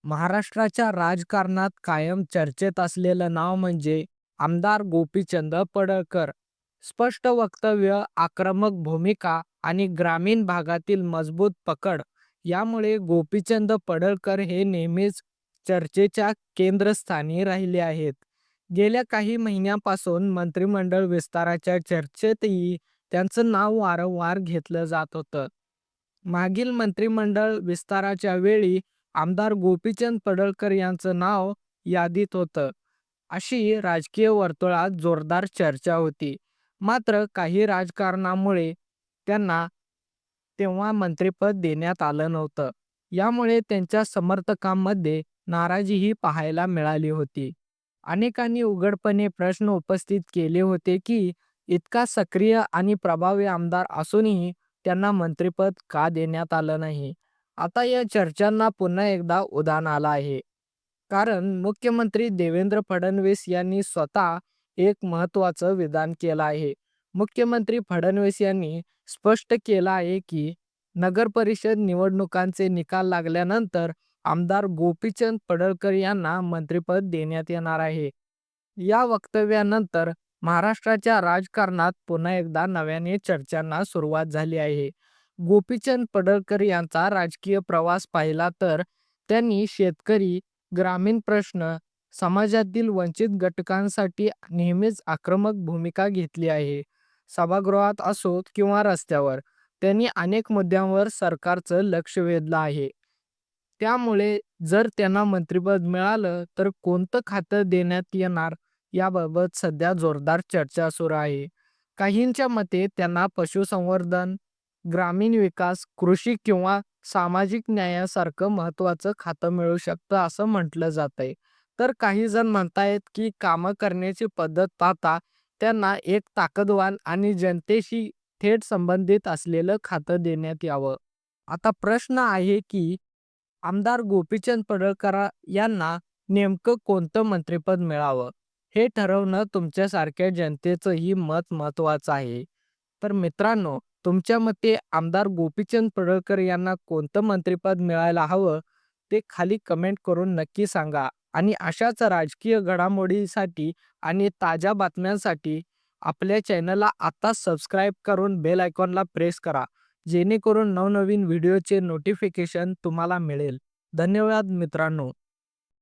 महाराष्ट्राच्या राजकारणात कायम चर्चेत असलेलं नाव म्हणजे आमदार गोपीचंद पडळकर. स्पष्ट वक्तव्य, आक्रमक भूमिका आणि ग्रामीण भागातील मजबूत पकड यामुळे गोपीचंद पडळकर हे नेहमीच चर्चेच्या केंद्रस्थानी राहिले आहेत. गेल्या काही महिन्यांपासून मंत्रिमंडळ विस्ताराच्या चर्चेतही त्यांचं नाव वारंवार घेतलं जात होतं. मागील मंत्रिमंडळ विस्ताराच्या वेळी आमदार गोपीचंद पडळकर यांचं नाव यादीत होतं, अशी राजकीय वर्तुळात जोरदार चर्चा होती. मात्र काही राजकारणामुळे त्यांना तेव्हा मंत्रिपद देण्यात आलं नव्हतं. यामुळे त्यांच्या समर्थकांमध्ये नाराजीही पाहायला मिळाली होती. अनेकांनी उघडपणे प्रश्न उपस्थित केले होते की इतका सक्रिय आणि प्रभावी आमदार असूनही त्यांना मंत्रिपद का देण्यात आलं नाही. आता या चर्चांना पुन्हा एकदा उधाण आलं आहे. कारण मुख्यमंत्री देवेंद्र फडणवीस यांनी स्वतः एक महत्त्वाचं विधान केलं आहे. मुख्यमंत्री फडणवीस यांनी स्पष्ट केलं आहे की नगरपरिषद निवडणुकांचे निकाल लागल्यानंतर आमदार गोपीचंद पडळकर यांना मंत्रिपद देण्यात येणार आहे. या वक्तव्यानंतर महाराष्ट्राच्या राजकारणात पुन्हा एकदा नव्याने चर्चांना सुरुवात झाली आहे. गोपीचंद पडळकर यांचा राजकीय प्रवास पाहिला तर त्यांनी शेतकरी, ग्रामीण प्रश्न, समाजातील वंचित घटकांसाठी नेहमीच आक्रमक भूमिका घेतली आहे. सभागृहात असोत किंवा रस्त्यावर त्यांनी अनेक मुद्द्यांवर सरकारचं लक्ष वेधलं आहे. त्यामुळे जर त्यांना मंत्रिपद मिळालं तर कोणतं खातं देण्यात येणार याबाबत सध्या जोरदार चर्चा सुरू आहे. काहींच्या मते त्यांना पशुसंवर्धन, ग्रामीण विकास, कृषी किंवा सामाजिक न्यायासारखं महत्त्वाचं खातं मिळू शकतं असं म्हटलं जातंय. तर काही जण म्हणतायत की कामं करण्याची पद्धत पाहता त्यांना एक ताकदवान आणि जनतेशी थेट संबंधित असलेलं खातं देण्यात यावं. आता प्रश्न आहे की आमदार गोपीचंद पडळकर यांना नेमकं कोणतं मंत्रिपद मिळावं, हे ठरवणं तुमच्यासारख्या जनतेचंही मत महत्त्वाचं आहे. तर मित्रांनो, तुमच्या मते आमदार गोपीचंद पडळकर यांना कोणतं मंत्रिपद मिळायला हवं, ते खाली कमेंट करून नक्की सांगा. आणि अशाच राजकीय घडामोडींसाठी आणि ताज्या बातम्यांसाठी आपल्या चॅनलला आत्ताच सबस्क्राईब करून बेल आयकॉनला प्रेस करा. जेणेकरून नवनवीन व्हिडिओचे नोटिफिकेशन तुम्हाला मिळेल. धन्यवाद मित्रांनो.